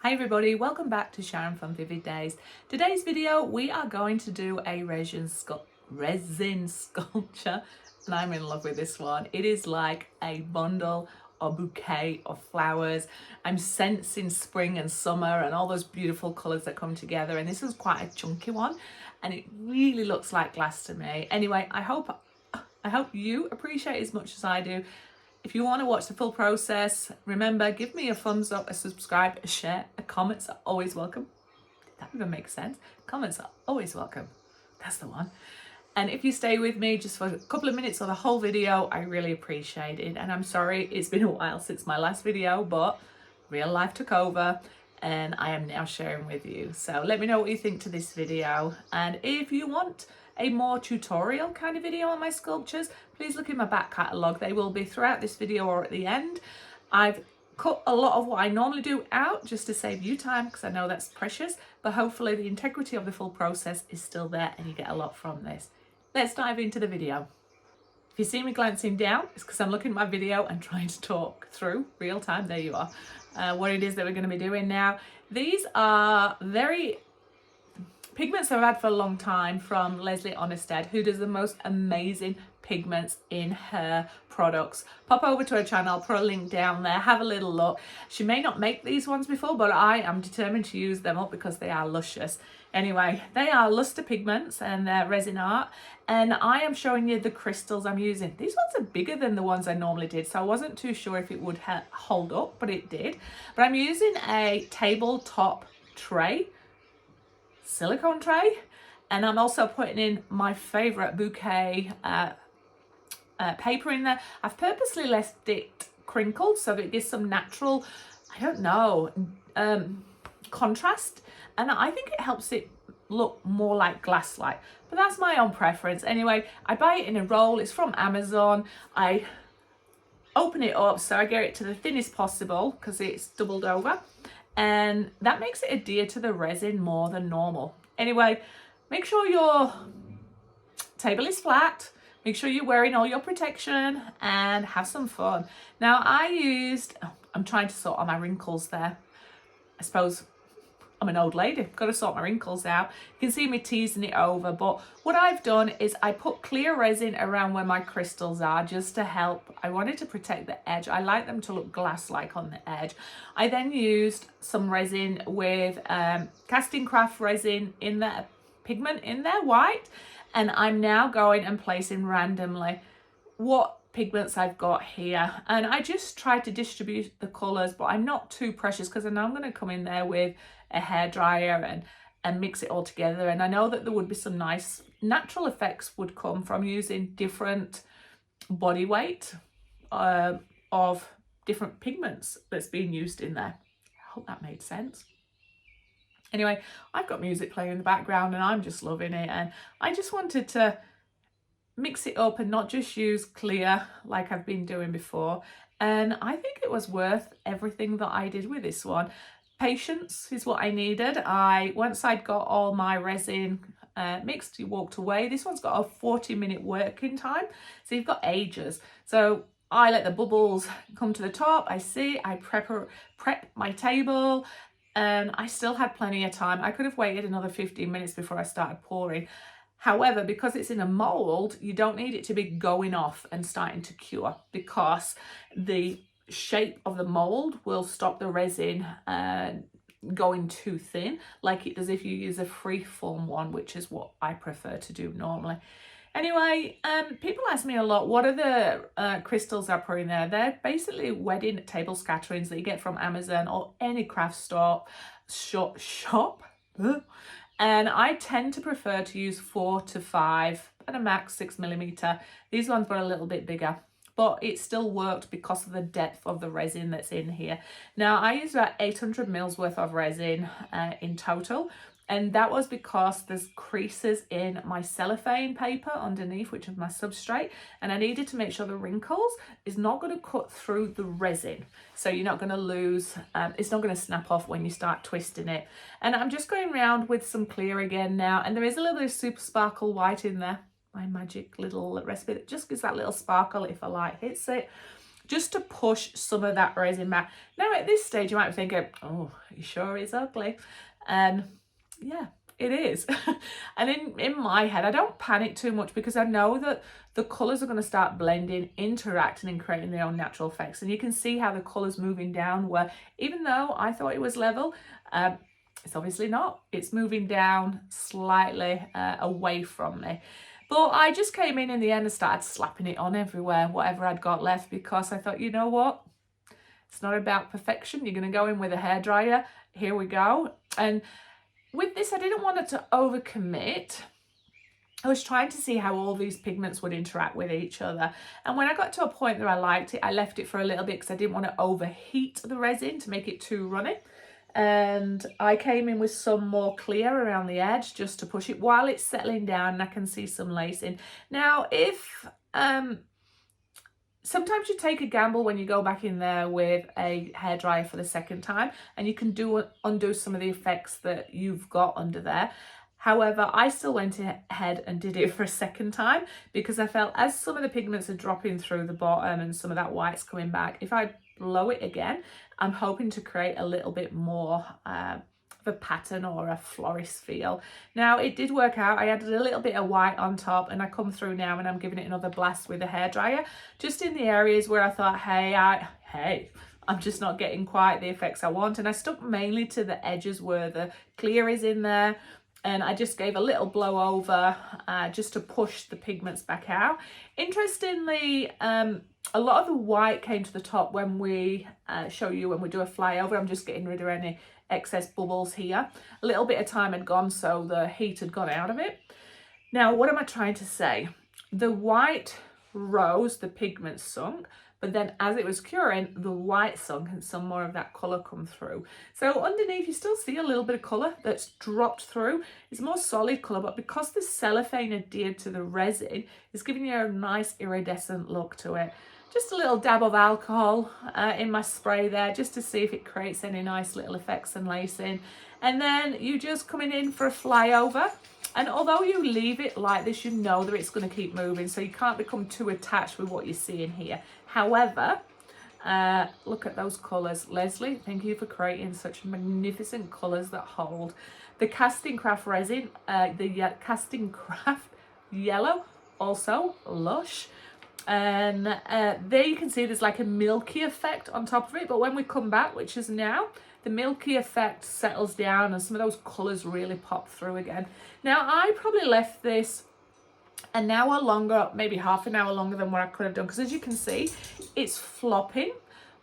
Hi everybody, welcome back to Sharon from Vivid Days. Today's video we are going to do a resin sculpture and I'm in love with this one. It is like a bundle or bouquet of flowers. I'm sensing spring and summer and all those beautiful colours that come together, and this is quite a chunky one and it really looks like glass to me. Anyway, I hope you appreciate it as much as I do. If you want to watch the full process, remember, give me a thumbs up, a subscribe, a share, a comments are always welcome. Did that even make sense? Comments are always welcome. That's the one. And if you stay with me just for a couple of minutes or the whole video, I really appreciate it. And I'm sorry, it's been a while since my last video, but real life took over and I am now sharing with you. So let me know what you think to this video. And if you want a more tutorial kind of video on my sculptures, please look in my back catalogue. They will be throughout this video or at the end. I've cut a lot of what I normally do out just to save you time, because I know that's precious, but hopefully the integrity of the full process is still there and you get a lot from this. Let's dive into the video. If you see me glancing down, it's because I'm looking at my video and trying to talk through real time. There you are. What it is that we're going to be doing now. These are pigments I've had for a long time from Leslie Honested, who does the most amazing pigments in her products. Pop over to her channel, I'll put a link down there, have a little look. She may not make these ones before, but I am determined to use them up because they are luscious. Anyway, they are luster pigments and they're resin art, and I am showing you the crystals I'm using. These ones are bigger than the ones I normally did, so I wasn't too sure if it would hold up, but it did. But I'm using a tabletop tray, silicone tray, and I'm also putting in my favorite bouquet paper in there. I've purposely left it crinkled so that it gives some natural, I don't know, contrast, and I think it helps it look more like glass-like, but that's my own preference. Anyway, I buy it in a roll. It's from Amazon. I open it up so I get it to the thinnest possible because it's doubled over, and that makes it adhere to the resin more than normal. Anyway, make sure your table is flat, make sure you're wearing all your protection, and have some fun. Now I'm trying to sort all my wrinkles there. I suppose I'm an old lady, got to sort my wrinkles out. You can see me teasing it over, but what I've done is I put clear resin around where my crystals are just to help. I wanted to protect the edge. I like them to look glass-like on the edge. I then used some resin with casting craft resin in there, pigment in there, white, and I'm now going and placing randomly what pigments I've got here, and I just try to distribute the colours, but I'm not too precious because I know I'm going to come in there with a hairdryer and mix it all together, and I know that there would be some nice natural effects would come from using different body weight of different pigments that's being used in there. I hope that made sense. Anyway, I've got music playing in the background and I'm just loving it, and I just wanted to mix it up and not just use clear like I've been doing before, and I think it was worth everything that I did with this one. Patience is what I needed. Once I'd got all my resin mixed, you walked away. This one's got a 40-minute working time, so you've got ages. So I let the bubbles come to the top. I prep my table, and I still had plenty of time. I could have waited another 15 minutes before I started pouring. However, because it's in a mold, you don't need it to be going off and starting to cure, because the shape of the mold will stop the resin going too thin like it does if you use a free-form one, which is what I prefer to do normally. Anyway, people ask me a lot, what are the crystals I put in there? They're basically wedding table scatterings that you get from Amazon or any craft store shop. And I tend to prefer to use 4 to 5 and a max 6mm. These ones were a little bit bigger, but it still worked because of the depth of the resin that's in here. Now I used about 800 mils worth of resin in total, and that was because there's creases in my cellophane paper underneath, which is my substrate, and I needed to make sure the wrinkles is not going to cut through the resin, so you're not going to lose, it's not going to snap off when you start twisting it. And I'm just going around with some clear again now, and there is a little bit of super sparkle white in there, my magic little recipe that just gives that little sparkle if a light hits it. just to push some of that resin back. Now at this stage you might be thinking, oh, are you sure it's ugly? And yeah, it is. And in my head, I don't panic too much because I know that the colours are going to start blending, interacting and creating their own natural effects. And you can see how the colour's moving down, where even though I thought it was level, it's obviously not. It's moving down slightly away from me. But I just came in the end and started slapping it on everywhere, whatever I'd got left, because I thought, you know what? It's not about perfection. You're going to go in with a hairdryer. Here we go. And with this, I didn't want it to overcommit. I was trying to see how all these pigments would interact with each other. And when I got to a point that I liked it, I left it for a little bit because I didn't want to overheat the resin to make it too runny. And I came in with some more clear around the edge just to push it while it's settling down, and I can see some lacing. Now, if sometimes you take a gamble when you go back in there with a hairdryer for the second time, and you can undo some of the effects that you've got under there. However, I still went ahead and did it for a second time because I felt as some of the pigments are dropping through the bottom and some of that white's coming back, if I blow it again, I'm hoping to create a little bit more of a pattern or a florist feel. Now, it did work out. I added a little bit of white on top, and I come through now and I'm giving it another blast with a hairdryer, just in the areas where I thought, hey, I'm just not getting quite the effects I want. And I stuck mainly to the edges where the clear is in there. And I just gave a little blow over just to push the pigments back out. Interestingly, a lot of the white came to the top when we show you when we do a flyover. I'm just getting rid of any excess bubbles here. A little bit of time had gone, so the heat had gone out of it. Now, what am I trying to say? The white rose, the pigment sunk, but then as it was curing, the white sunk and some more of that colour come through. So underneath you still see a little bit of colour that's dropped through. It's more solid colour, but because the cellophane adhered to the resin, it's giving you a nice iridescent look to it. Just a little dab of alcohol in my spray there, just to see if it creates any nice little effects and lacing. And then you just coming in for a flyover. And although you leave it like this, you know that it's going to keep moving, so you can't become too attached with what you see in here. However, look at those colours. Leslie, thank you for creating such magnificent colours that hold. The Casting Craft resin, the Casting Craft yellow, also lush. And there you can see there's like a milky effect on top of it, but when we come back, which is now, the milky effect settles down and some of those colours really pop through again. Now, I probably left this an hour longer, maybe half an hour longer than what I could have done, because as you can see, it's flopping,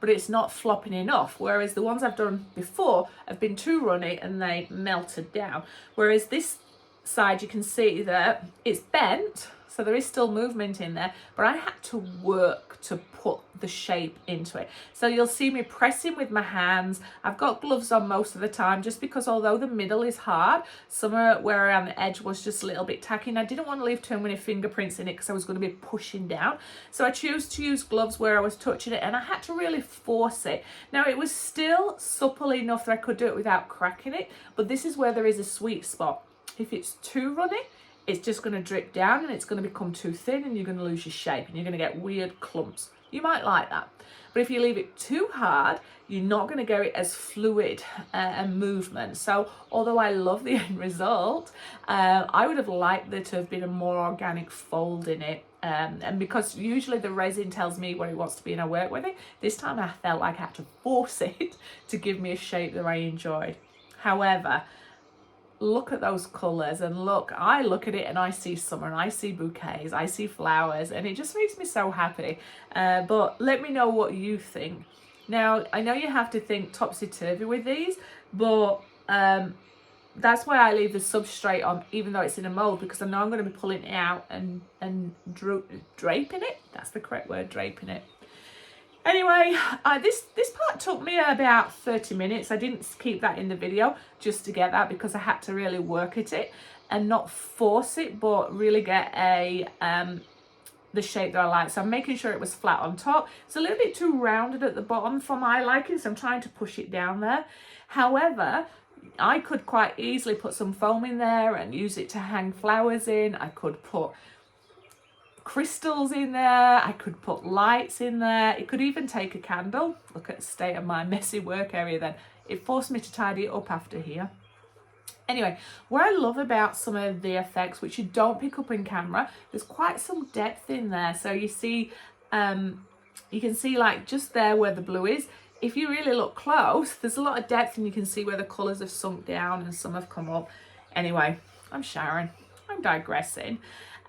but it's not flopping enough, whereas the ones I've done before have been too runny and they melted down. Whereas this side, you can see that it's bent, so there is still movement in there, but I had to work to put the shape into it. So you'll see me pressing with my hands. I've got gloves on most of the time, just because although the middle is hard, somewhere where around the edge was just a little bit tacky, and I didn't want to leave too many fingerprints in it because I was going to be pushing down. So I chose to use gloves where I was touching it, and I had to really force it. Now, it was still supple enough that I could do it without cracking it, but this is where there is a sweet spot. If it's too runny, it's just going to drip down and it's going to become too thin and you're going to lose your shape and you're going to get weird clumps. You might like that. But if you leave it too hard, you're not going to get it as fluid and movement. So although I love the end result, I would have liked there to have been a more organic fold in it. And because usually the resin tells me what it wants to be and I work with it, this time I felt like I had to force it to give me a shape that I enjoyed. However, look at those colours, and look, I look at it and I see summer and I see bouquets, I see flowers, and it just makes me so happy. But let me know what you think. Now, I know you have to think topsy-turvy with these, but that's why I leave the substrate on even though it's in a mould, because I know I'm going to be pulling it out and draping it. That's the correct word, draping it. Anyway, this part took me about 30 minutes. I didn't keep that in the video just to get that, because I had to really work at it and not force it, but really get the shape that I like. So I'm making sure it was flat on top. It's a little bit too rounded at the bottom for my liking, so I'm trying to push it down there. However, I could quite easily put some foam in there and use it to hang flowers in. I could put crystals in there, I could put lights in there, it could even take a candle. Look at the state of my messy work area then. It forced me to tidy it up after here. Anyway, what I love about some of the effects, which you don't pick up in camera, there's quite some depth in there. So you see, you can see like just there where the blue is. If you really look close, there's a lot of depth and you can see where the colours have sunk down and some have come up. Anyway, I'm Sharon, I'm digressing.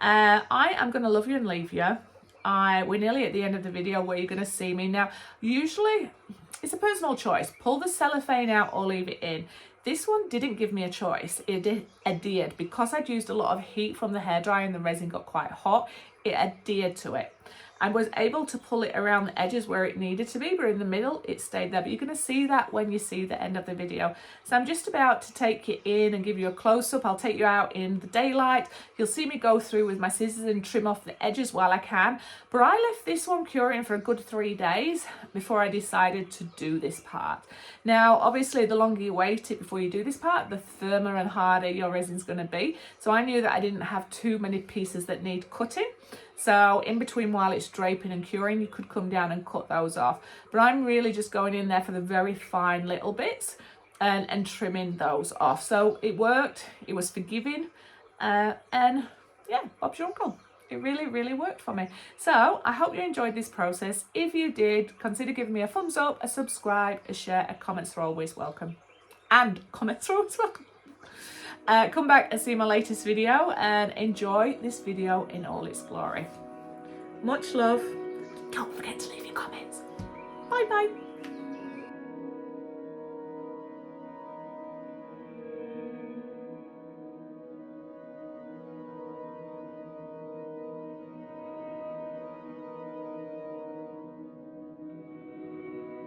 I am going to love you and leave you. We're nearly at the end of the video where you're going to see me. Now, usually it's a personal choice. Pull the cellophane out or leave it in. This one didn't give me a choice. It adhered. Because I'd used a lot of heat from the hairdryer and the resin got quite hot, it adhered to it. I was able to pull it around the edges where it needed to be, but in the middle it stayed there. But you're going to see that when you see the end of the video. So I'm just about to take you in and give you a close-up. I'll take you out in the daylight. You'll see me go through with my scissors and trim off the edges while I can. But I left this one curing for a good 3 days before I decided to do this part. Now, obviously, the longer you wait it before you do this part, the firmer and harder your resin's going to be. So I knew that I didn't have too many pieces that need cutting. So in between while it's draping and curing, you could come down and cut those off. But I'm really just going in there for the very fine little bits and trimming those off. So it worked. It was forgiving. And yeah, Bob's your uncle. It really, really worked for me. So I hope you enjoyed this process. If you did, consider giving me a thumbs up, a subscribe, a share, a comments are always welcome. And comments are always welcome. Come back and see my latest video and enjoy this video in all its glory. Much love. Don't forget to leave your comments. Bye bye.